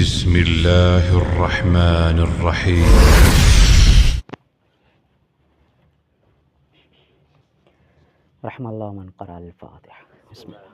بسم الله الرحمن الرحيم. رحم اللہ من قرأ الفاتحہ. بسم اللہ.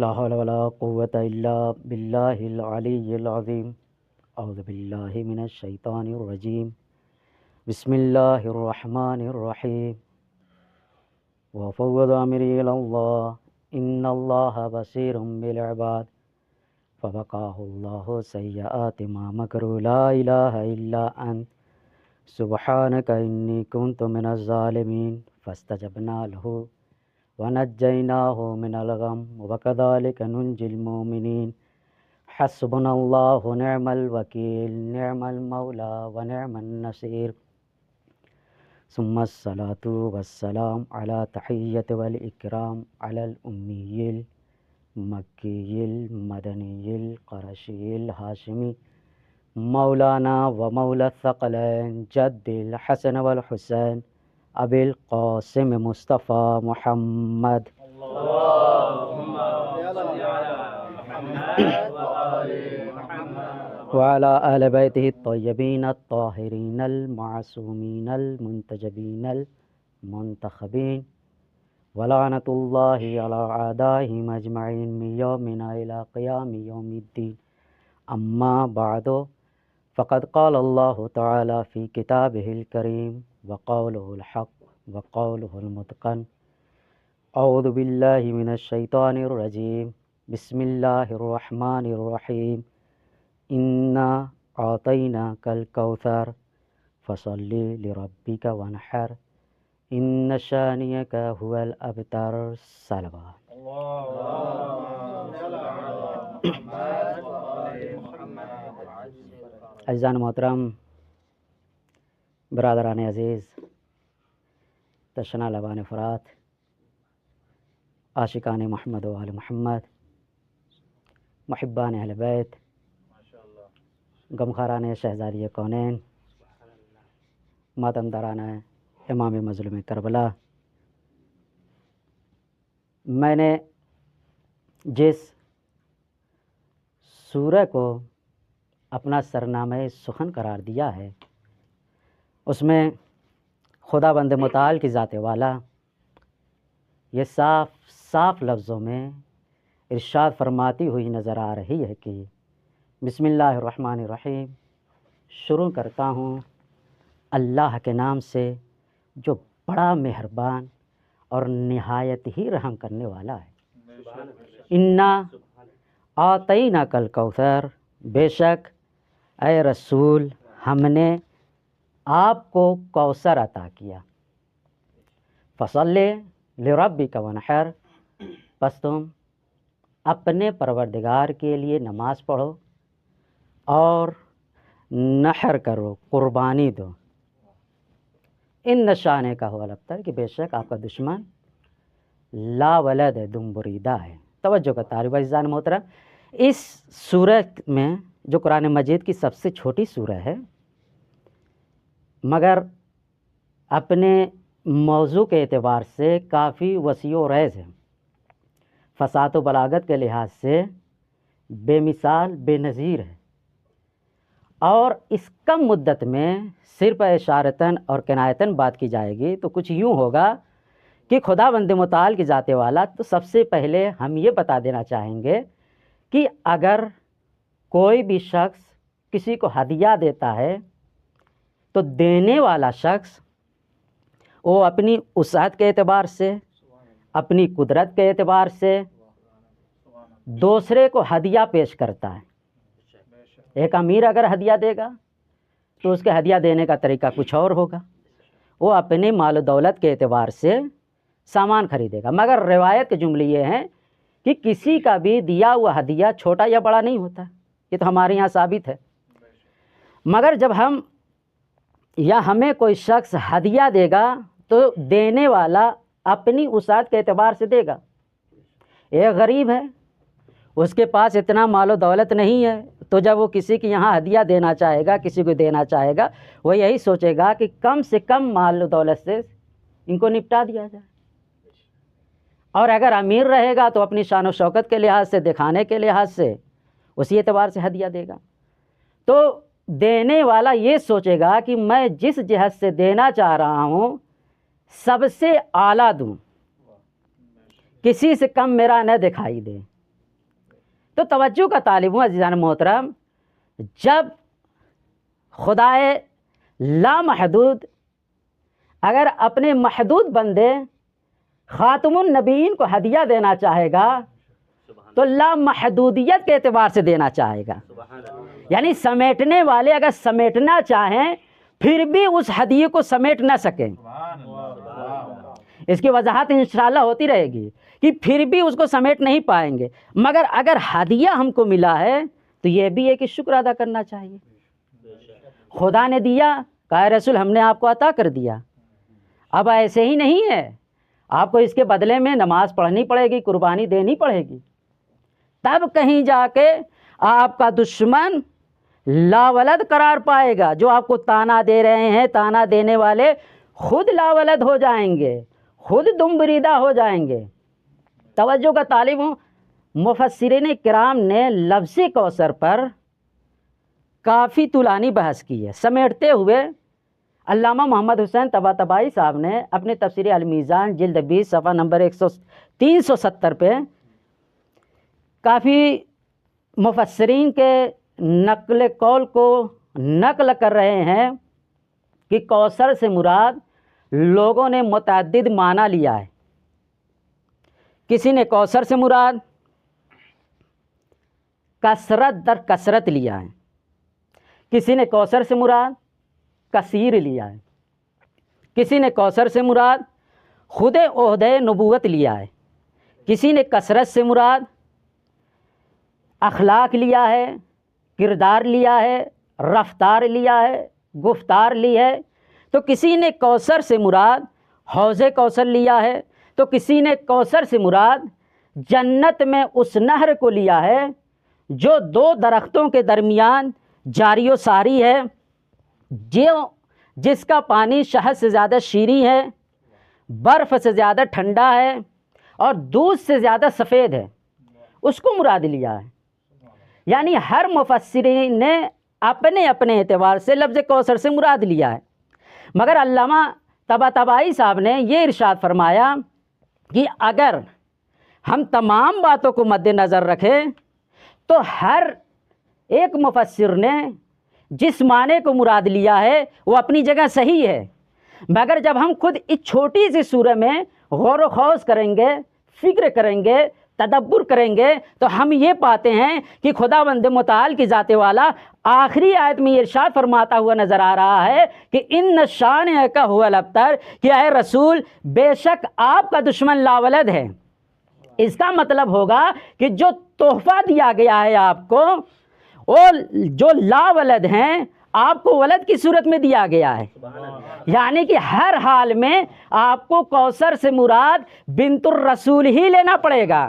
لا حول ولا قوة الا باللہ العلی العظیم. اعوذ باللہ من الشیطان الرجیم. بسم اللہ الرحمن الرحیم. وفوض امری الی اللہ ان اللہ بصیر بالعباد فوقاه اللہ سیئات ما مکروا لا الہ الا انت سبحانک انی کنت من الظالمین فاستجبنا له ونجیناہ من الغم وکذالک ننجی المؤمنین. حسبنا اللہ نعم الوکیل نعم المولا ونعم النصیر. ثم الصلاة والسلام علی تحیۃ والاکرام علی الامی المکی المدنی القرشی الہاشمی مولانا و مولا الثقلین جد الحسن والحسین ابی القاسم مصطفیٰ محمد. وعلى آل بیتہ الطیبین الطاہرین المعصومین المنتجبین المنتخبین ولعنۃ اللہ علی اعدائہم اجمعین من یومنا الی قیام یوم الدین. اما بعد فقد قال اللہ تعالی فی کتابہ الکریم وقولہ الحق وقولہ المتقن. اعوذ باللہ من الشیطان الرجیم. بسم اللہ الرحمن الرحیم. انا اعطیناک الکوثر فصل لربک وانحر ان شانئک هو الابتر. صلوات. عزیزان محترم، برادران عزیز، تشنا لبان فرات، عاشقان محمد و آل محمد، محبان اہل بیت، غمخواران شہزادی کونین، ماتم داران امام مظلوم کربلا. میں نے جس سورہ کو اپنا سرنامہ سخن قرار دیا ہے اس میں خدا بند متعال کی ذات والا یہ صاف صاف لفظوں میں ارشاد فرماتی ہوئی نظر آ رہی ہے کہ بسم اللہ الرحمن الرحیم. شروع کرتا ہوں اللہ کے نام سے جو بڑا مہربان اور نہایت ہی رحم کرنے والا ہے. انا اعطیناک الکوثر، بے شک اے رسول ہم نے آپ کو کوثر عطا کیا. فصلی لربک وانحر، پس تم اپنے پروردگار کے لیے نماز پڑھو اور نحر کرو، قربانی دو. ان شانئک هو الابتر، کہ بے شک آپ کا دشمن لا ولد دم بریدہ ہے. توجہ کا طالب عزیزان محترم، اس سورہ میں جو قرآن مجید کی سب سے چھوٹی سورہ ہے مگر اپنے موضوع کے اعتبار سے کافی وسیع و ریز ہے، فصاحت و بلاغت کے لحاظ سے بے مثال بے نظیر ہے، اور اس کم مدت میں صرف اشارتاً اور کنایتاً بات کی جائے گی تو کچھ یوں ہوگا کہ خدا بند متعال کی ذات والا. تو سب سے پہلے ہم یہ بتا دینا چاہیں گے کہ اگر کوئی بھی شخص کسی کو ہدیہ دیتا ہے تو دینے والا شخص وہ اپنی وسعت کے اعتبار سے، اپنی قدرت کے اعتبار سے دوسرے کو ہدیہ پیش کرتا ہے. ایک امیر اگر ہدیہ دے گا تو اس کے ہدیہ دینے کا طریقہ کچھ اور ہوگا، وہ اپنے مال و دولت کے اعتبار سے سامان خریدے گا. مگر روایت کے جملے یہ ہیں کہ کسی کا بھی دیا ہوا ہدیہ چھوٹا یا بڑا نہیں ہوتا، یہ تو ہمارے یہاں ثابت ہے. مگر جب ہم یا ہمیں کوئی شخص ہدیہ دے گا تو دینے والا اپنی وسعت کے اعتبار سے دے گا. ایک غریب ہے، اس کے پاس اتنا مال و دولت نہیں ہے، تو جب وہ کسی کے یہاں ہدیہ دینا چاہے گا، کسی کو دینا چاہے گا، وہ یہی سوچے گا کہ کم سے کم مال و دولت سے ان کو نپٹا دیا جائے. اور اگر امیر رہے گا تو اپنی شان و شوکت کے لحاظ سے، دکھانے کے لحاظ سے اسی اعتبار سے ہدیہ دے گا. تو دینے والا یہ سوچے گا کہ میں جس جہت سے دینا چاہ رہا ہوں سب سے اعلیٰ دوں، کسی سے کم میرا نہ دکھائی دے. تو توجہ کا طالب ہوں عزیزان محترم، جب خدائے لامحدود اگر اپنے محدود بندے خاتم النبیین کو ہدیہ دینا چاہے گا تو لامحدودیت کے اعتبار سے دینا چاہے گا. یعنی سمیٹنے والے اگر سمیٹنا چاہیں پھر بھی اس ہدیے کو سمیٹ نہ سکیں. اس کی وضاحت انشاءاللہ ہوتی رہے گی کہ پھر بھی اس کو سمیٹ نہیں پائیں گے. مگر اگر ہدیہ ہم کو ملا ہے تو یہ بھی ہے کہ شکر ادا کرنا چاہیے. خدا نے دیا، کہا رسول ہم نے آپ کو عطا کر دیا. اب ایسے ہی نہیں ہے، آپ کو اس کے بدلے میں نماز پڑھنی پڑے گی، قربانی دینی پڑے گی. تب کہیں جا کے آپ کا دشمن لاولد قرار پائے گا. جو آپ کو تانا دے رہے ہیں، تانا دینے والے خود لاولد ہو جائیں گے، خود دم بریدہ ہو جائیں گے. توجہ کا طالب ہوں، مفسرین کرام نے لفظ کوثر پر کافی طولانی بحث کی ہے. سمیٹتے ہوئے علامہ محمد حسین طباطبائی صاحب نے اپنے تفسیر المیزان جلد 20 صفحہ نمبر 370 پہ کافی مفسرین کے نقل قول کو نقل کر رہے ہیں کہ کوثر سے مراد لوگوں نے متعدد معنی لیا ہے. کسی نے کوثر سے مراد کثرت در کثرت لیا ہے، کسی نے کوثر سے مراد کثیر لیا ہے، کسی نے کوثر سے مراد خود عہدہ نبوت لیا ہے، کسی نے کثرت سے مراد اخلاق لیا ہے، کردار لیا ہے، رفتار لیا ہے، گفتار لی ہے. تو کسی نے کوثر سے مراد حوض کوثر لیا ہے، تو کسی نے کوثر سے مراد جنت میں اس نہر کو لیا ہے جو دو درختوں کے درمیان جاری و ساری ہے، جس کا پانی شہد سے زیادہ شیریں ہے، برف سے زیادہ ٹھنڈا ہے اور دودھ سے زیادہ سفید ہے، اس کو مراد لیا ہے. یعنی ہر مفسرین نے اپنے اپنے اعتبار سے لفظ کوثر سے مراد لیا ہے. مگر علامہ طباطبائی صاحب نے یہ ارشاد فرمایا کہ اگر ہم تمام باتوں کو مد نظر رکھیں تو ہر ایک مفسر نے جس معنی کو مراد لیا ہے وہ اپنی جگہ صحیح ہے. مگر جب ہم خود اس چھوٹی سی سورہ میں غور و خوض کریں گے، فکر کریں گے، تدبر کریں گے تو ہم یہ پاتے ہیں کہ خداوند متعال کی ذات والا آخری آیت میں ارشاد فرماتا ہوا نظر آ رہا ہے کہ ان شانئک هو الابتر، کہ اے رسول بے شک آپ کا دشمن لاولد ہے. اس کا مطلب ہوگا کہ جو تحفہ دیا گیا ہے آپ کو، وہ جو لاولد ہیں آپ کو ولد کی صورت میں دیا گیا ہے. یعنی کہ ہر حال میں آپ کو کوثر سے مراد بنت الرسول ہی لینا پڑے گا.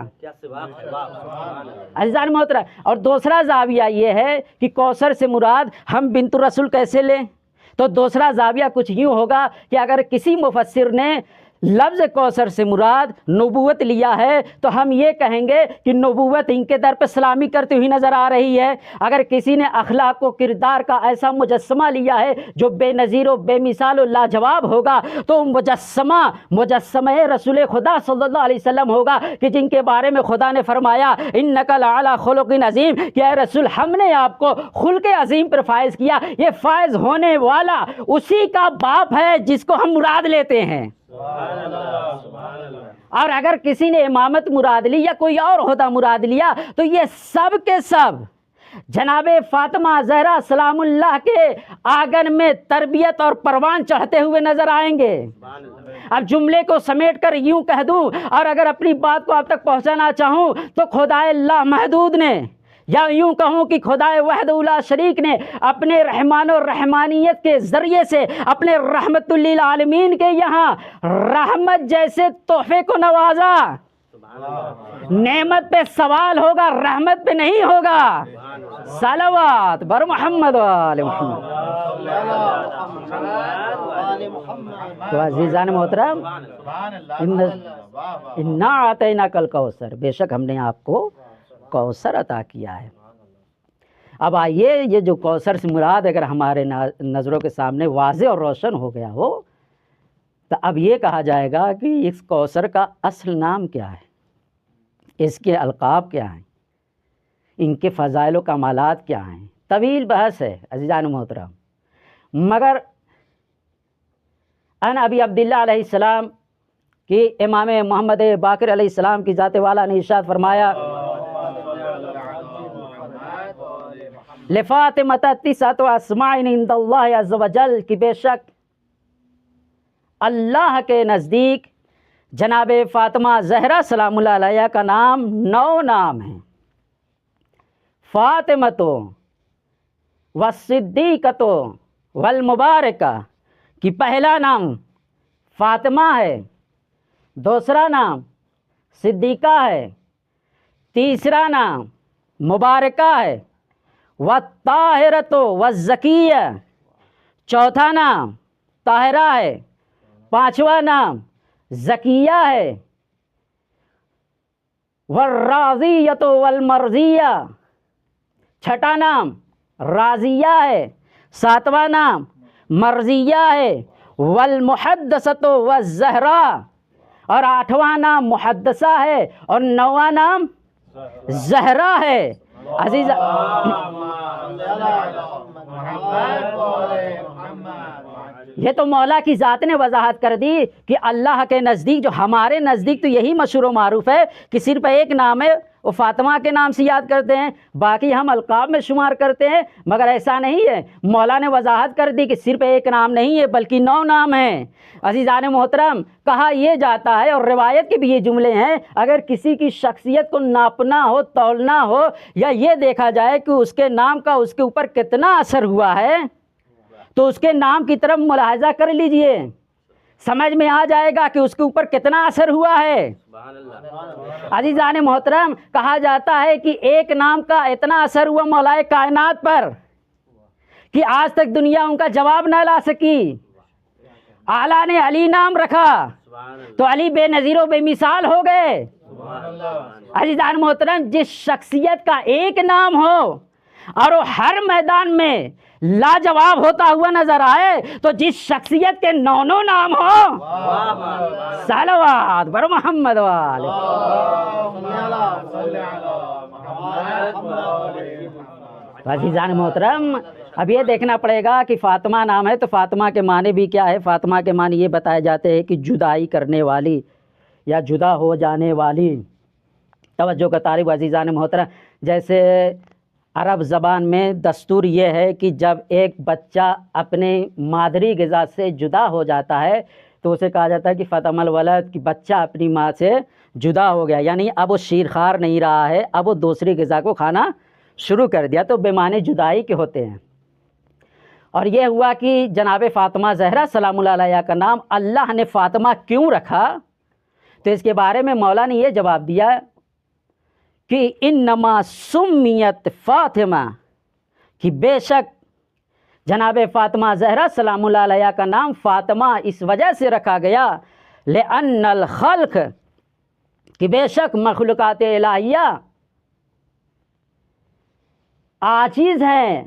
عزیزان محترم، اور دوسرا زاویہ یہ ہے کہ کوثر سے مراد ہم بنت الرسول کیسے لیں؟ تو دوسرا زاویہ کچھ یوں ہوگا کہ اگر کسی مفسر نے لفظ کوثر سے مراد نبوت لیا ہے تو ہم یہ کہیں گے کہ نبوت ان کے در پہ سلامی کرتی ہوئی نظر آ رہی ہے. اگر کسی نے اخلاق و کردار کا ایسا مجسمہ لیا ہے جو بے نظیر و بے مثال و لاجواب ہوگا تو مجسمہ رسول خدا صلی اللہ علیہ وسلم ہوگا کہ جن کے بارے میں خدا نے فرمایا انک لعلی خلق عظیم، کہ اے رسول ہم نے آپ کو خلق عظیم پر فائز کیا. یہ فائز ہونے والا اسی کا باپ ہے جس کو ہم مراد لیتے ہیں. اور اگر کسی نے امامت مراد لی یا کوئی اور عہدہ مراد لیا تو یہ سب کے سب جناب فاطمہ زہرا سلام اللہ کے آنگن میں تربیت اور پروان چڑھتے ہوئے نظر آئیں گے. اب جملے کو سمیٹ کر یوں کہہ دوں اور اگر اپنی بات کو آپ تک پہنچانا چاہوں تو خدائے اللہ محدود نے یا یوں کہوں کہ خدائے وحدہ لا شریک نے اپنے رحمان و رحمانیت کے ذریعے سے اپنے رحمت للعالمین کے یہاں رحمت جیسے تحفے کو نوازا۔ نعمت پہ سوال ہوگا، رحمت پہ نہیں ہوگا۔ صلوات بر محمد و آل محمد۔ تو عزیزان محترم، انا اعطیناک الکوثر، بے شک ہم نے آپ کو کوثر عطا کیا ہے۔ اب آئیے، یہ جو کوثر سے مراد اگر ہمارے نظروں کے سامنے واضح اور روشن ہو گیا ہو تو اب یہ کہا جائے گا کہ اس کوثر کا اصل نام کیا ہے، اس کے القاب کیا ہیں، ان کے فضائل و کمالات کیا ہیں۔ طویل بحث ہے عزیزان محترم، مگر ان ابی عبداللہ علیہ السلام کی امام محمد باقر علیہ السلام کی ذات والا نے ارشاد فرمایا، لفاطمۃ تسعۃ اسماء عند اللہ عز وجل، کہ بے شک اللہ کے نزدیک جناب فاطمہ زہرا سلام اللہ علیہ کا نام 9 نام ہیں۔ فاطمۃ والصدیقۃ والمبارکہ، کہ پہلا نام فاطمہ ہے، دوسرا نام صدیقہ ہے، تیسرا نام مبارکہ ہے، والطاہرۃ والزکیہ، چوتھا نام طاہرہ ہے، پانچواں نام زکیہ ہے، والراضیۃ والمرضیہ، چھٹا نام راضیہ ہے، ساتواں نام مرضیہ ہے، والمحدثۃ والزہراء، اور آٹھواں نام محدثہ ہے، اور 9واں نام زہرا ہے۔ عزیز یہ تو مولا کی ذات نے وضاحت کر دی کہ اللہ کے نزدیک، جو ہمارے نزدیک تو یہی مشہور و معروف ہے کہ صرف ایک نام ہے، وہ فاطمہ کے نام سے یاد کرتے ہیں، باقی ہم القاب میں شمار کرتے ہیں، مگر ایسا نہیں ہے۔ مولا نے وضاحت کر دی کہ صرف ایک نام نہیں ہے بلکہ 9 نام ہیں۔ عزیزان محترم، کہا یہ جاتا ہے، اور روایت کے بھی یہ جملے ہیں، اگر کسی کی شخصیت کو ناپنا ہو، تولنا ہو، یا یہ دیکھا جائے کہ اس کے نام کا اس کے اوپر کتنا اثر ہوا ہے، تو اس کے نام کی طرف ملاحظہ کر لیجئے، سمجھ میں آ جائے گا کہ اس کے اوپر کتنا اثر ہوا ہے۔ عزیزان محترم، کہا جاتا ہے کہ ایک نام کا اتنا اثر ہوا مولائے کائنات پر کہ آج تک دنیا ان کا جواب نہ لا سکی۔ اعلیٰ نے علی نام رکھا تو علی بے نظیر و بے مثال ہو گئے۔ عزیزان محترم، جس شخصیت کا ایک نام ہو اور وہ ہر میدان میں لاجواب ہوتا ہوا نظر آئے، تو جس شخصیت کے 9 نام ہو، صلوات بر محمد وآل۔ عزیزان محترم، اب یہ دیکھنا پڑے گا کہ فاطمہ نام ہے تو فاطمہ کے معنی بھی کیا ہے۔ فاطمہ کے معنی یہ بتائے جاتے ہیں کہ جدائی کرنے والی یا جدا ہو جانے والی۔ توجہ کا طالب عزیزان محترم، جیسے عرب زبان میں دستور یہ ہے کہ جب ایک بچہ اپنے مادری غذا سے جدا ہو جاتا ہے تو اسے کہا جاتا ہے کہ فاطمہ الولد، کہ بچہ اپنی ماں سے جدا ہو گیا، یعنی اب وہ شیرخوار نہیں رہا ہے، اب وہ دوسری غذا کو کھانا شروع کر دیا، تو بے معنی جدائی کے ہوتے ہیں۔ اور یہ ہوا کہ جناب فاطمہ زہرا سلام اللہ علیہ کا نام اللہ نے فاطمہ کیوں رکھا، تو اس کے بارے میں مولا نے یہ جواب دیا کہ انما سمیت فاطمہ، کہ بے شک جناب فاطمہ زہرا سلام اللہ علیہ کا نام فاطمہ اس وجہ سے رکھا گیا، لأن الخلق، کہ بے شک مخلوقات الہیہ عاجز ہیں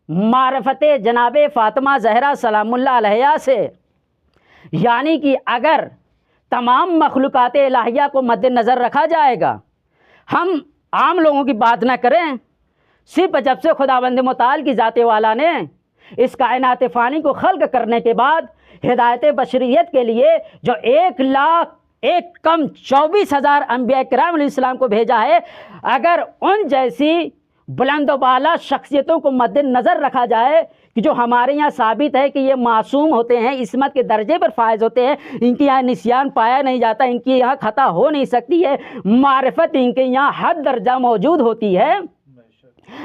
معرفت جناب فاطمہ زہرا سلام اللہ علیہ سے، یعنی کہ اگر تمام مخلوقات الہیہ کو مد نظر رکھا جائے گا، ہم عام لوگوں کی بات نہ کریں، صرف جب سے خداوند متعال کی ذات والا نے اس کائنات فانی کو خلق کرنے کے بعد ہدایت بشریت کے لیے جو 1,24,000 انبیاء کرام علیہ السلام کو بھیجا ہے، اگر ان جیسی بلند و بالا شخصیتوں کو مد نظر رکھا جائے کہ جو ہمارے یہاں ثابت ہے کہ یہ معصوم ہوتے ہیں، عصمت کے درجے پر فائز ہوتے ہیں، ان کے یہاں نسیان پایا نہیں جاتا، ان کے یہاں خطا ہو نہیں سکتی ہے، معرفت ان کے یہاں حد درجہ موجود ہوتی ہے،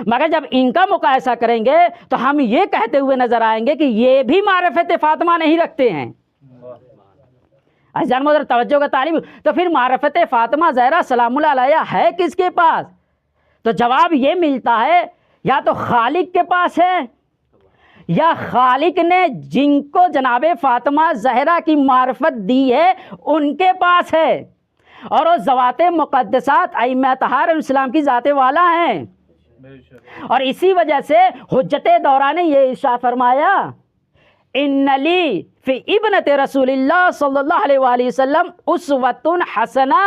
مگر جب ان کا مقایسہ کریں گے تو ہم یہ کہتے ہوئے نظر آئیں گے کہ یہ بھی معرفت فاطمہ نہیں رکھتے ہیں۔ جان محترم توجہ کا طالب، تو پھر معرفت فاطمہ زہرا سلام اللہ علیہا ہے کس کے پاس؟ تو جواب یہ ملتا ہے یا تو خالق کے پاس ہے، یا خالق نے جن کو جناب فاطمہ زہرا کی معرفت دی ہے ان کے پاس ہے، اور وہ ذوات مقدسات ائمہ اطہار علیہ السلام کی ذات والا ہیں۔ اور اسی وجہ سے حجت دورہ نے یہ ارشاد فرمایا، ان لی فی ابنت رسول اللہ صلی اللہ علیہ وآلہ وسلم اسوۃ حسنہ،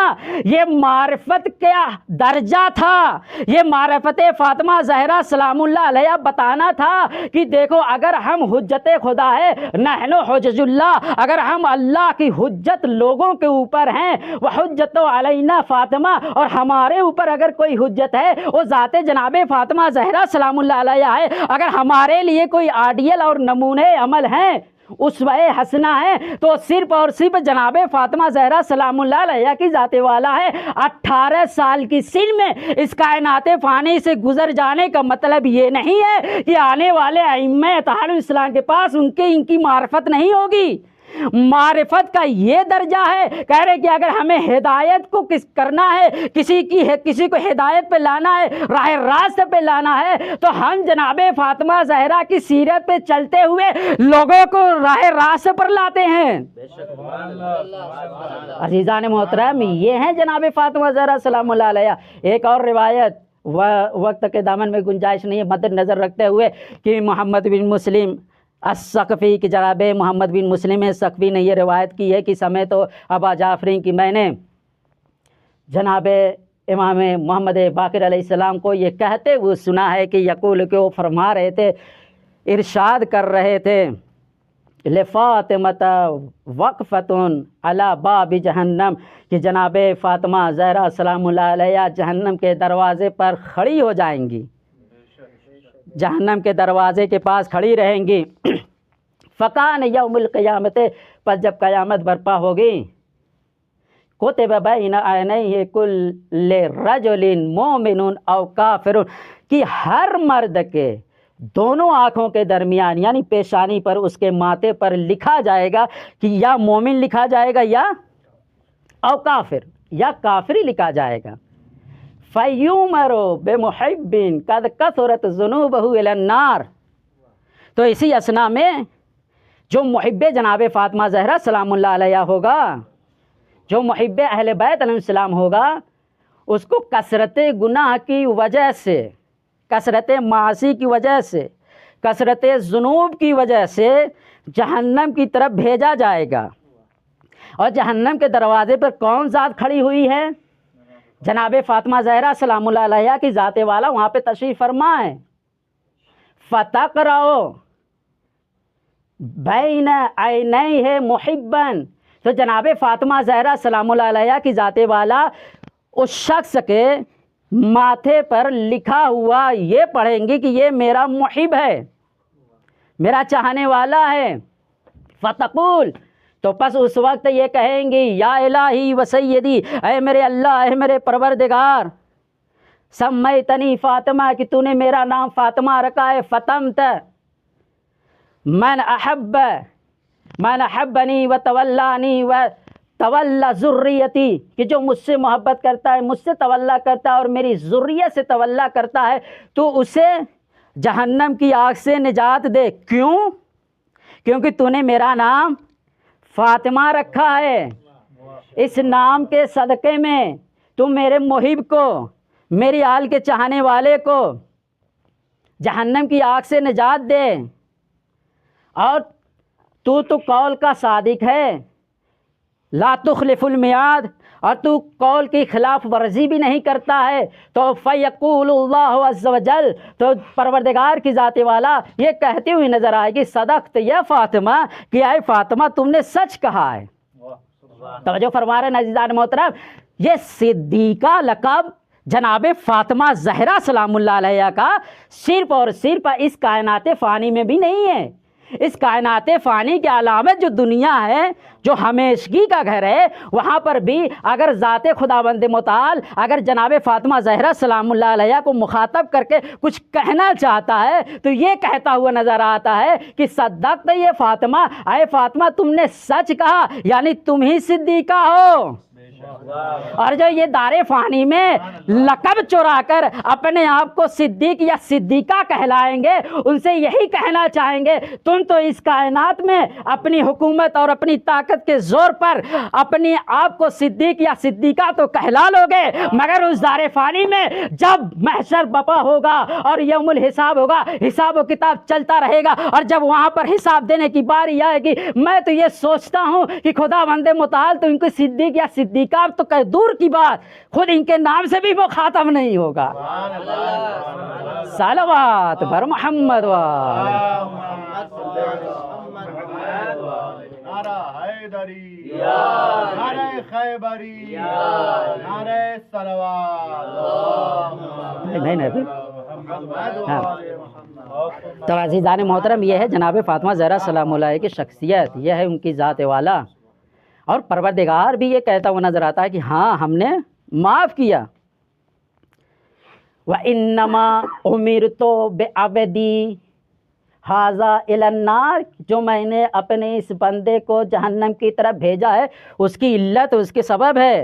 یہ معرفت کا درجہ تھا، یہ معرفت فاطمہ زہرا سلام اللہ علیہ بتانا تھا کہ دیکھو اگر ہم حجت خدا ہے، نحن حجج اللہ، اگر ہم اللہ کی حجت لوگوں کے اوپر ہیں، وحجت علینا فاطمہ، اور ہمارے اوپر اگر کوئی حجت ہے وہ ذات جناب فاطمہ زہرا سلام اللہ علیہ ہے، اگر ہمارے لیے کوئی آئیڈیل اور نمونے عمل ہیں، اسوہ حسنہ ہے، تو صرف اور صرف جناب فاطمہ زہرا سلام اللہ علیہ کی ذات والا ہے۔ 18 سال کی سن میں اس کائنات فانی سے گزر جانے کا مطلب یہ نہیں ہے کہ آنے والے ائمہ اطہار اسلام کے پاس ان کی معرفت نہیں ہوگی۔ معرفت کا یہ درجہ ہے، کہہ رہے کہ اگر ہمیں ہدایت کو کرنا ہے، کسی کو ہدایت پہ لانا ہے، راہ راست پہ لانا ہے، تو ہم جناب فاطمہ زہرا کی سیرت پہ چلتے ہوئے لوگوں کو راہ راست پر لاتے ہیں۔ عزیزان محترم، یہ ہیں جناب فاطمہ زہرا سلام اللہ علیہ۔ ایک اور روایت وقت کے دامن میں گنجائش نہیں ہے، مد نظر رکھتے ہوئے کہ محمد بن مسلم الثقفی کی جناب محمد بن مسلم ثقفی نے یہ روایت کی ہے کہ سمیت ابا جعفر کی میں نے جناب امام محمد باقر علیہ السلام کو یہ کہتے ہوئے سنا ہے کہ یقول کہ وہ فرما رہے تھے، ارشاد کر رہے تھے، لفاطمۃ وقفۃ علی باب جہنم، کہ جناب فاطمہ زہرا سلام اللہ علیہ جہنم کے دروازے پر کھڑی ہو جائیں گی، جہنم کے دروازے کے پاس کھڑی رہیں گی۔ فکان یوم القیامت، پر جب قیامت برپا ہوگی، کتب بین عینیہ کل رجل مومن او کافر، کہ ہر مرد کے دونوں آنکھوں کے درمیان یعنی پیشانی پر، اس کے ماتھے پر لکھا جائے گا کہ یا مومن لکھا جائے گا یا او کافر، یا کافری لکھا جائے گا۔ فیومر بمحب قد کثرت ذنوبہ الی النار، تو اسی اسنا میں جو محب جناب فاطمہ زہرا سلام اللہ علیہ ہوگا، جو محب اہل بیت علیہ السلام ہوگا، اس کو کثرت گناہ کی وجہ سے، کثرت معاصی کی وجہ سے، کثرت ذنوب کی وجہ سے جہنم کی طرف بھیجا جائے گا۔ اور جہنم کے دروازے پر کون ذات کھڑی ہوئی ہے؟ جناب فاطمہ زہرا سلام اللہ علیہ کی ذات والا وہاں پہ تشریف فرما ہے۔ فَتَقْرَأُ بَيْنَ عَيْنَيْهِ مُحِبًّا، تو جناب فاطمہ زہرا سلام اللہ علیہ کی ذات والا اس شخص کے ماتھے پر لکھا ہوا یہ پڑھیں گی کہ یہ میرا محب ہے، میرا چاہنے والا ہے۔ فَتَقُولُ، تو پس اس وقت یہ کہیں گی، یا الہی و سیدی، اے میرے اللہ، اے میرے پروردگار، سمیتنی فاطمہ، کہ تو نے میرا نام فاطمہ رکھا ہے، فتمت من احبنی و تولانی و تولا ذریتی، کہ جو مجھ سے محبت کرتا ہے، مجھ سے تولا کرتا ہے اور میری ذریت سے تولا کرتا ہے، تو اسے جہنم کی آگ سے نجات دے۔ کیوں؟ کیونکہ تو نے میرا نام فاطمہ رکھا ہے، اس نام کے صدقے میں تو میرے محب کو، میری آل کے چاہنے والے کو جہنم کی آگ سے نجات دے۔ اور تو قول کا صادق ہے، لا تخلف المیعاد، اور تو قول کی خلاف ورزی بھی نہیں کرتا ہے۔ تو فیقول اللہ عز وجل، تو پروردگار کی ذات والا یہ کہتے ہوئے نظر آئے گی، صدقت یا فاطمہ، کہ اے فاطمہ تم نے سچ کہا ہے۔ توجہ فرما رہے ہیں عزیزان محترم، یہ صدیقہ لقب جناب فاطمہ زہرا سلام اللہ علیہ کا صرف اور صرف اس کائنات فانی میں بھی نہیں ہے، اس کائنات فانی کی علامت جو دنیا ہے، جو ہمیشگی کا گھر ہے، وہاں پر بھی اگر ذات خداوند متعال اگر جناب فاطمہ زہرا سلام اللہ علیہ کو مخاطب کر کے کچھ کہنا چاہتا ہے تو یہ کہتا ہوا نظر آتا ہے کہ صدقت یہ فاطمہ، اے فاطمہ تم نے سچ کہا، یعنی تم ہی صدیقہ ہو۔ اور جو یہ دار فانی میں لقب چرا کر اپنے آپ کو صدیق یا صدیقہ کہلائیں گے، ان سے یہی کہنا چاہیں گے تم تو اس کائنات میں اپنی حکومت اور اپنی طاقت کے زور پر اپنی آپ کو صدیق یا صدیقہ تو کہلا لو گے، مگر اس دار فانی میں جب محشر بپا ہوگا اور یوم الحساب ہوگا، حساب و کتاب چلتا رہے گا، اور جب وہاں پر حساب دینے کی باری آئے گی، میں تو یہ سوچتا ہوں کہ خداوند متعال تو ان کو صدیق یا صدیقہ تو کہ دور کی بات خود ان کے نام سے بھی مخاطب نہیں ہوگا۔ صلوات بر محمد نعرہ حیدری، نعرہ خیبری، نعرہ صلوات۔ نہیں تو عزیزان محترم، یہ ہے جناب فاطمہ زہرا سلام اللہ علیہ کی شخصیت، یہ ہے ان کی ذات والا، اور پروردگار بھی یہ کہتا ہوا نظر آتا ہے کہ ہاں ہم نے معاف کیا۔ وَإِنَّمَا أُمِرْتُ بِعَبْدِي هَذَا إِلَى النَّارِ، جو میں نے اپنے اس بندے کو جہنم کی طرف بھیجا ہے اس کی علت اس کے سبب ہے۔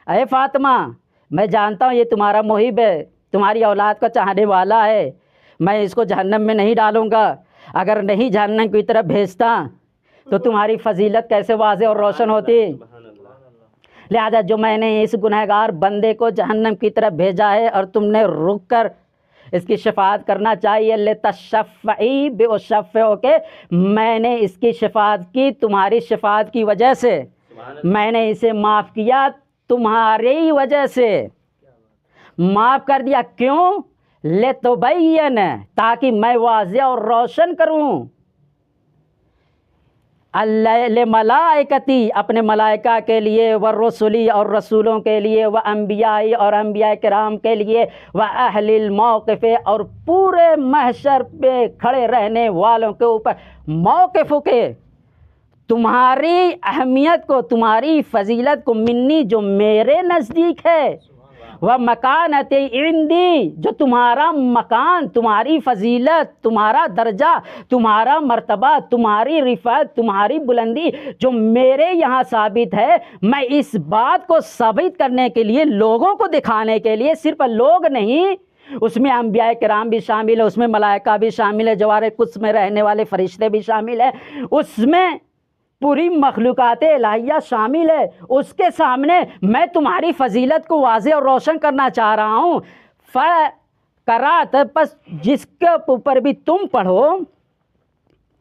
اے فاطمہ میں جانتا ہوں یہ تمہارا محب ہے، تمہاری اولاد کا چاہنے والا ہے، میں اس کو جہنم میں نہیں ڈالوں گا، اگر نہیں جہنم کی طرف بھیجتا تو تمہاری فضیلت کیسے واضح اور روشن ہوتی۔ لہذا جو میں نے اس گنہگار بندے کو جہنم کی طرف بھیجا ہے اور تم نے رک کر اس کی شفاعت کرنا چاہیے، لتشفعی باشفع، کہ میں نے اس کی شفاعت کی تمہاری شفاعت کی وجہ سے، میں نے اسے معاف کیا تمہاری وجہ سے، معاف کر دیا کیوں؟ لتبین، تاکہ میں واضح اور روشن کروں، لملائکتی، اپنے ملائکہ کے لیے، والرسلی، اور رسولوں کے لیے، وانبیائی، اور انبیاء کرام کے لیے، واہل الموقف، اور پورے محشر پہ کھڑے رہنے والوں کے اوپر، موقف کے، تمہاری اہمیت کو، تمہاری فضیلت کو، منی جو میرے نزدیک ہے، ومکانت عندی، جو تمہارا مکان، تمہاری فضیلت، تمہارا درجہ، تمہارا مرتبہ، تمہاری رفعت، تمہاری بلندی جو میرے یہاں ثابت ہے، میں اس بات کو ثابت کرنے کے لیے، لوگوں کو دکھانے کے لیے، صرف لوگ نہیں، اس میں انبیاء کرام بھی شامل ہے، اس میں ملائکہ بھی شامل ہے، جوار قدس میں رہنے والے فرشتے بھی شامل ہیں، اس میں پوری مخلوقات الہیہ شامل ہے، اس کے سامنے میں تمہاری فضیلت کو واضح اور روشن کرنا چاہ رہا ہوں۔ فقرات، پس جس کے اوپر بھی تم پڑھو،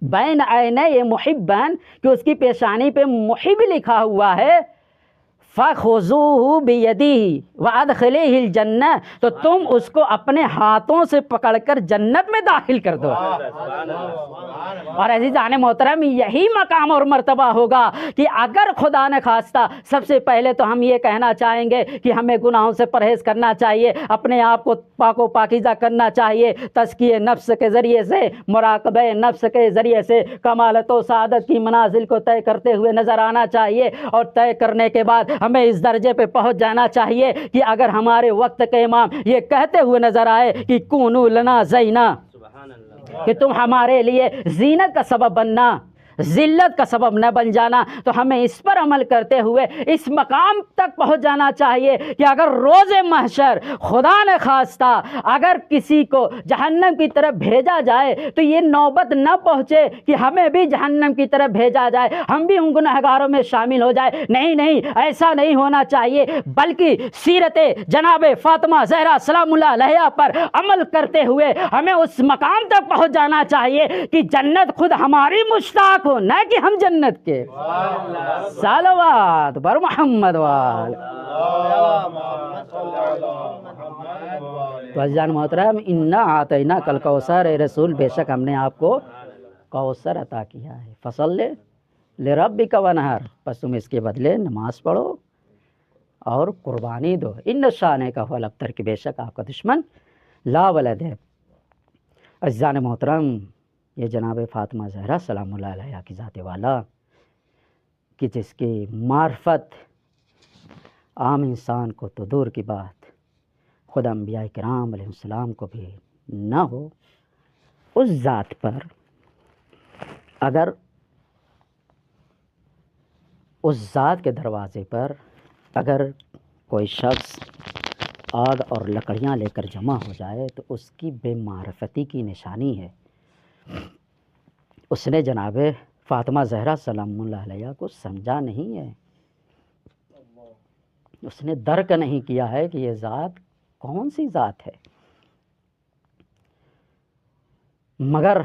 بین عینی محبن، کہ اس کی پیشانی پہ محب لکھا ہوا ہے، فخذوہ بیدیہ وادخلوہ الجنہ، تو تم اس کو اپنے ہاتھوں سے پکڑ کر جنت میں داخل کر دو۔ اور عزیزان محترم، یہی مقام اور مرتبہ ہوگا کہ اگر خدا نے خواستہ، سب سے پہلے تو ہم یہ کہنا چاہیں گے کہ ہمیں گناہوں سے پرہیز کرنا چاہیے، اپنے آپ کو پاک و پاکیزہ کرنا چاہیے، تزکیہ نفس کے ذریعے سے، مراقبہ نفس کے ذریعے سے کمالت و سعادت کی منازل کو طے کرتے ہوئے نظر آنا چاہیے، اور طے کرنے کے بعد ہمیں اس درجے پہ پہنچ جانا چاہیے کہ اگر ہمارے وقت کے امام یہ کہتے ہوئے نظر آئے کہ کونوا لنا زینا، کہ تم ہمارے لیے زینت کا سبب بننا، ذلت کا سبب نہ بن جانا، تو ہمیں اس پر عمل کرتے ہوئے اس مقام تک پہنچ جانا چاہیے کہ اگر روز محشر خدا نے خواستہ اگر کسی کو جہنم کی طرف بھیجا جائے تو یہ نوبت نہ پہنچے کہ ہمیں بھی جہنم کی طرف بھیجا جائے، ہم بھی ان گنہگاروں میں شامل ہو جائے۔ نہیں، ایسا نہیں ہونا چاہیے، بلکہ سیرت جناب فاطمہ زہرا سلام اللہ علیہا پر عمل کرتے ہوئے ہمیں اس مقام تک پہنچ جانا چاہیے کہ جنت خود ہماری مشتاق ہو، نہ کہ ہم جنت کے۔ صلوات بر محمد وآل۔ تو عزیزان محترم، انا اعطیناک الکوثر، اے رسول بے شک ہم نے آپ کو کوثر عطا کیا ہے، فصل لربک ونحر، پس تم اس کے بدلے نماز پڑھو اور قربانی دو، ان شانک هو الابتر، کہ بے شک آپ کا دشمن لا ولد ہے۔ عزیزان محترم، یہ جناب فاطمہ زہرا سلام اللہ علیہ کی ذات والا کہ جس کی معرفت عام انسان کو تو دور کی بات خود انبیاء کرام علیہ السلام کو بھی نہ ہو، اس ذات پر اگر اس ذات کے دروازے پر اگر کوئی شخص آگ اور لکڑیاں لے کر جمع ہو جائے تو اس کی بے معرفتی کی نشانی ہے۔ اس نے جناب فاطمہ زہرا سلام اللہ علیہ کو سمجھا نہیں ہے، اس نے درک نہیں کیا ہے کہ یہ ذات کون سی ذات ہے۔ مگر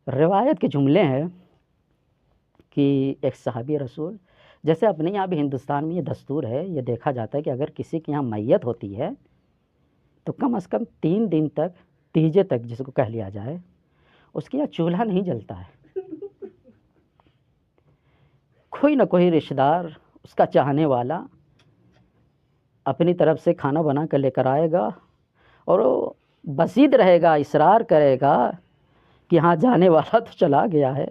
روایت کے جملے ہیں کہ ایک صحابی رسول، جیسے اپنے یہاں بھی ہندوستان میں یہ دستور ہے، یہ دیکھا جاتا ہے کہ اگر کسی کے یہاں میت ہوتی ہے تو کم از کم 3 دن تک، تیجے تک جس کو کہہ لیا جائے، اس کے یہاں چولہا نہیں جلتا ہے۔ کوئی نہ کوئی رشتہ دار، اس کا چاہنے والا اپنی طرف سے کھانا بنا کر لے کر آئے گا اور وہ بزید رہے گا، اصرار کرے گا کہ ہاں جانے والا تو چلا گیا ہے،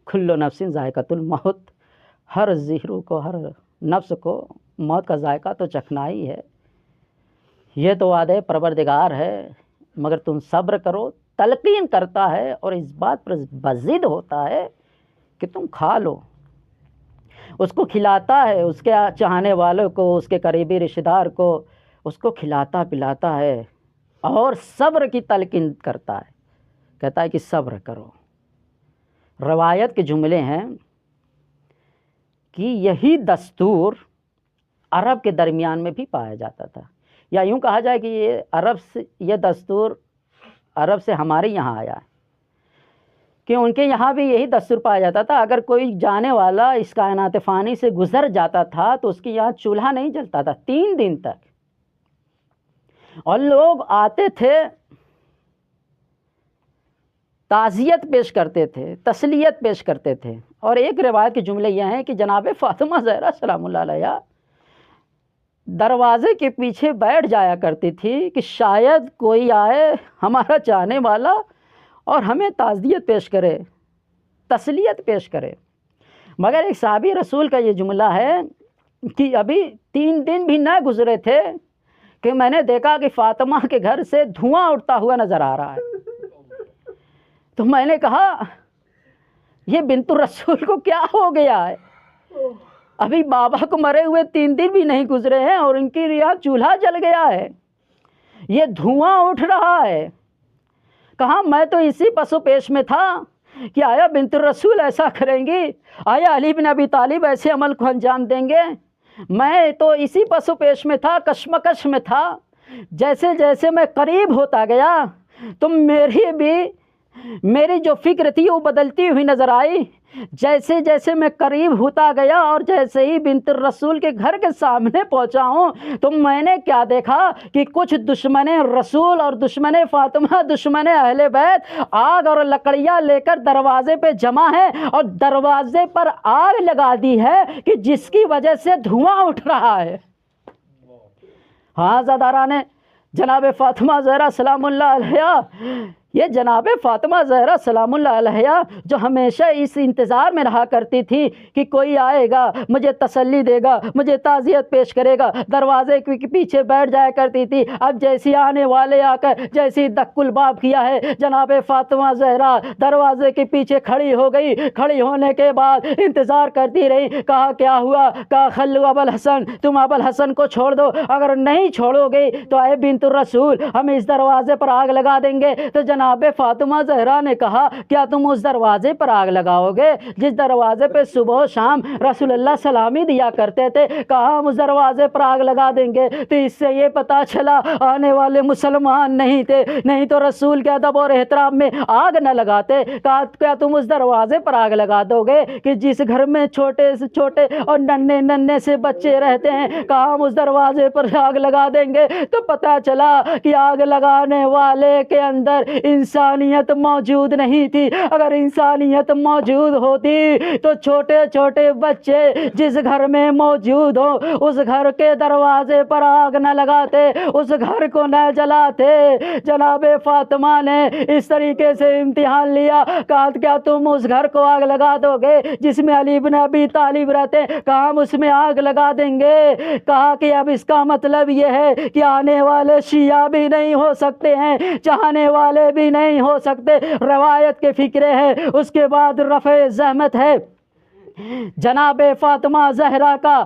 کل نفس ذائقۃ الموت، ہر زیرو کو، ہر نفس کو موت کا ذائقہ تو چکھنا ہی ہے، یہ تو وعدہ پروردگار ہے، مگر تم صبر کرو۔ تلقین کرتا ہے اور اس بات پر بضد ہوتا ہے کہ تم کھا لو، اس کو کھلاتا ہے، اس کے چاہنے والوں کو، اس کے قریبی رشتہ دار کو اس کو کھلاتا پلاتا ہے اور صبر کی تلقین کرتا ہے، کہتا ہے کہ صبر کرو۔ روایت کے جملے ہیں کہ یہی دستور عرب کے درمیان میں بھی پایا جاتا تھا، یا یوں کہا جائے کہ یہ دستور عرب سے ہمارے یہاں آیا ہے، کہ ان کے یہاں بھی یہی دستور پایا جاتا تھا۔ اگر کوئی جانے والا اس کائنات فانی سے گزر جاتا تھا تو اس کے یہاں چولہا نہیں جلتا تھا 3 دن تک، اور لوگ آتے تھے، تعزیت پیش کرتے تھے، تسلیت پیش کرتے تھے۔ اور ایک روایت کے جملے یہ ہیں کہ جناب فاطمہ زہرا سلام اللہ علیہ دروازے کے پیچھے بیٹھ جایا کرتی تھی کہ شاید کوئی آئے ہمارا چاہنے والا اور ہمیں تعزیت پیش کرے، تسلیت پیش کرے۔ مگر ایک صحابی رسول کا یہ جملہ ہے کہ ابھی 3 دن بھی نہ گزرے تھے کہ میں نے دیکھا کہ فاطمہ کے گھر سے دھواں اٹھتا ہوا نظر آ رہا ہے۔ تو میں نے کہا یہ بنت الرسول کو کیا ہو گیا ہے؟ ابھی بابا کو مرے ہوئے 3 دن بھی نہیں گزرے ہیں اور ان کے یہاں چولہا جل گیا ہے، یہ دھواں اٹھ رہا ہے۔ کہا میں تو اسی پس و پیش میں تھا کہ آیا بنت الرسول ایسا کریں گی، آیا علی بن ابی طالب ایسے عمل کو انجام دیں گے، میں تو اسی پس و پیش میں تھا، کشمکش میں تھا۔ جیسے جیسے میں قریب ہوتا گیا تو میری جو فکر تھی وہ بدلتی ہوئی نظر آئی۔ جیسے جیسے میں قریب ہوتا گیا اور جیسے ہی بنت الرسول کے گھر کے سامنے پہنچا ہوں تو میں نے کیا دیکھا کہ کچھ دشمن رسول اور دشمن فاطمہ، دشمن اہل بیت آگ اور لکڑیاں لے کر دروازے پہ جمع ہیں اور دروازے پر آگ لگا دی ہے کہ جس کی وجہ سے دھواں اٹھ رہا ہے۔ ہاں زاداران جناب فاطمہ زہرا سلام اللہ علیہ، یہ جناب فاطمہ زہرا سلام اللہ علیہ جو ہمیشہ اس انتظار میں رہا کرتی تھی کہ کوئی آئے گا، مجھے تسلی دے گا، مجھے تعزیت پیش کرے گا، دروازے کے پیچھے بیٹھ جایا کرتی تھی۔ اب جیسی آنے والے آ کر جیسی دق الباب کیا ہے، جناب فاطمہ زہرا دروازے کے پیچھے کھڑی ہو گئی۔ کھڑی ہونے کے بعد انتظار کرتی رہی، کہا کیا ہوا؟ کہا خلو ابو الحسن، تم ابو الحسن کو چھوڑ دو، اگر نہیں چھوڑو گے تو اے بنت الرسول ہم اس دروازے پر آگ لگا دیں گے۔ تو جناب فاطمہ زہرا نے کہا کیا تم اس دروازے پر آگ لگاؤ گے جس دروازے پہ صبح و شام رسول اللہ سلامی دیا کرتے تھے؟ کہا ہم اس دروازے پر آگ لگا دیں گے۔ تو اس سے یہ پتا چلا آنے والے مسلمان نہیں تھے، نہیں تو رسول کے ادب اور احترام میں آگ نہ لگاتے۔ کہا کیا تم اس دروازے پر آگ لگا دو گے کہ جس گھر میں چھوٹے سے چھوٹے اور ننھے سے بچے رہتے ہیں؟ کہا ہم اس دروازے پر آگ لگا دیں گے۔ تو پتا چلا کہ آگ لگانے والے کے اندر انسانیت موجود نہیں تھی. اگر انسانیت موجود ہوتی تو چھوٹے چھوٹے بچے جس گھر میں موجود ہوں اس گھر کے دروازے پر آگ نہ لگاتے, اس گھر کو نہ جلاتے. جناب فاطمہ نے اس طریقے سے امتحان لیا, کہا کیا تم اس گھر کو آگ لگا دو گے جس میں علی بن ابی طالب رہتے؟ کہا ہم اس میں آگ لگا دیں گے. کہا کہ اب اس کا مطلب یہ ہے کہ آنے والے شیعہ بھی نہیں ہو سکتے ہیں, چاہنے والے بھی نہیں ہو سکتے. روایت کے فکرے ہے. اس کے بعد رفع زحمت ہے. جناب فاطمہ زہرا کا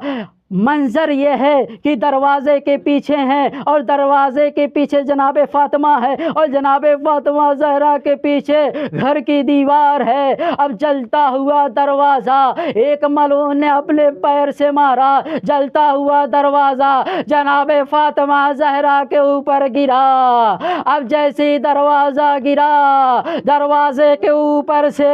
منظر یہ ہے کہ دروازے کے پیچھے ہیں اور دروازے کے پیچھے جناب فاطمہ ہے اور جناب فاطمہ زہرا کے پیچھے گھر کی دیوار ہے. اب جلتا ہوا دروازہ, ایک ملعون نے اپنے پیر سے مارا, جلتا ہوا دروازہ جناب فاطمہ زہرا کے اوپر گرا. اب جیسے دروازہ گرا, دروازے کے اوپر سے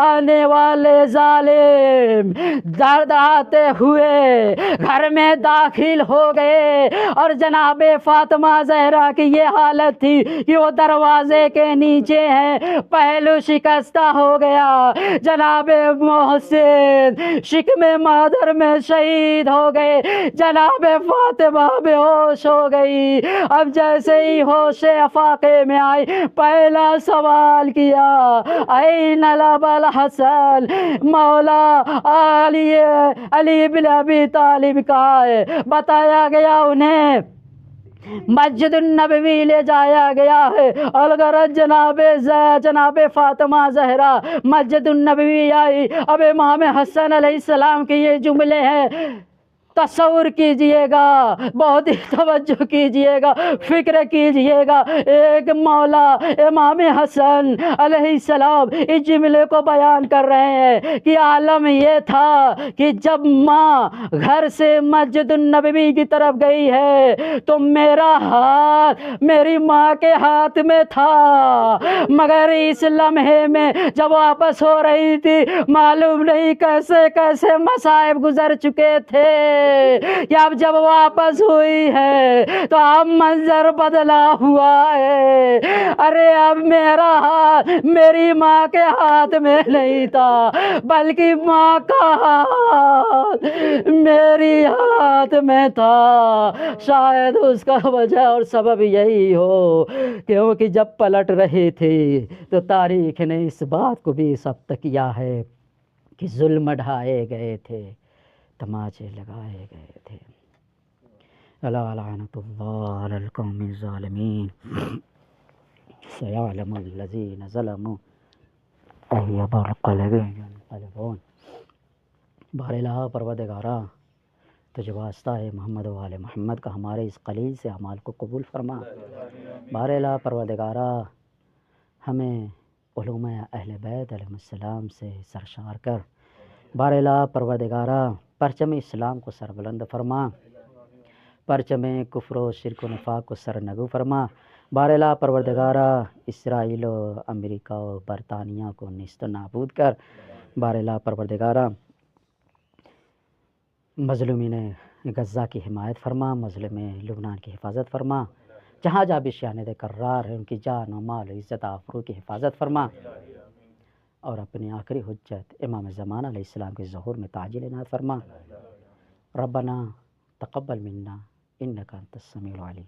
آنے والے ظالم درداتے ہوئے گھر میں داخل ہو گئے اور جناب فاطمہ زہرا کی یہ حالت تھی کہ وہ دروازے کے نیچے ہیں, پہلو شکستہ ہو گیا. جناب محسن شکم مادر میں شہید ہو گئے. جناب فاطمہ بے ہوش ہو گئی. اب جیسے ہی ہوش افاقے میں آئی, پہلا سوال کیا این لب الحسن, مولا علی بن ابی طالب کہاں ہے؟ بتایا گیا انہیں مسجد النبوی لے جایا گیا ہے. اور اگر جناب فاطمہ زہرا مسجد النبوی آئی, اب امام حسن علیہ السلام کے یہ جملے ہیں, تصور کیجئے گا, بہت ہی توجہ کیجئے گا, فکر کیجئے گا. ایک مولا امام حسن علیہ السلام اس جملے کو بیان کر رہے ہیں کہ عالم یہ تھا کہ جب ماں گھر سے مسجد النبوی کی طرف گئی ہے تو میرا ہاتھ میری ماں کے ہاتھ میں تھا, مگر اس لمحے میں جب واپس ہو رہی تھی معلوم نہیں کیسے کیسے مصائب گزر چکے تھے کہ اب جب واپس ہوئی ہے تو اب منظر بدلا ہوا ہے. ارے اب میرا ہاتھ میری ماں کے ہاتھ میں نہیں تھا بلکہ ماں کا ہاتھ میری ہاتھ میں تھا. شاید اس کا وجہ اور سبب یہی ہو کیونکہ جب پلٹ رہی تھی تو تاریخ نے اس بات کو بھی ثبت کیا ہے کہ ظلم ڈھائے گئے تھے, تماچے لگائے گئے تھے. الا لعنت اللہ علی القوم الظالمین سیعلم الذین ظلموا ای منقلب ینقلبون. بہر الہ پروردگارا تجھے واسطہ ہے محمد و آل محمد کا ہمارے اس قلیل سے اعمال کو قبول فرما. بہر الہ پروردگارا ہمیں علوم اہل بیت علیہ السلام سے سرشار کر. بہر الہ پروردگارا پرچم اسلام کو سربلند فرما, پرچم کفر و شرک و نفاق کو سرنگو فرما. بہر الہ پروردگارا اسرائیل و امریکہ و برطانیہ کو نیست و نابود کر. بہر الہ پروردگارا مظلومین غزہ کی حمایت فرما, مظلوم لبنان کی حفاظت فرما, جہاں جہاں بھی شاہد کرار ہے ان کی جان و مال و عزت آبرو کی حفاظت فرما, اور اپنی آخری حجت امام زمان علیہ السلام کے ظہور میں تعجیل عنایت فرما. ربنا تقبل منا انک انت السمیع العلیم.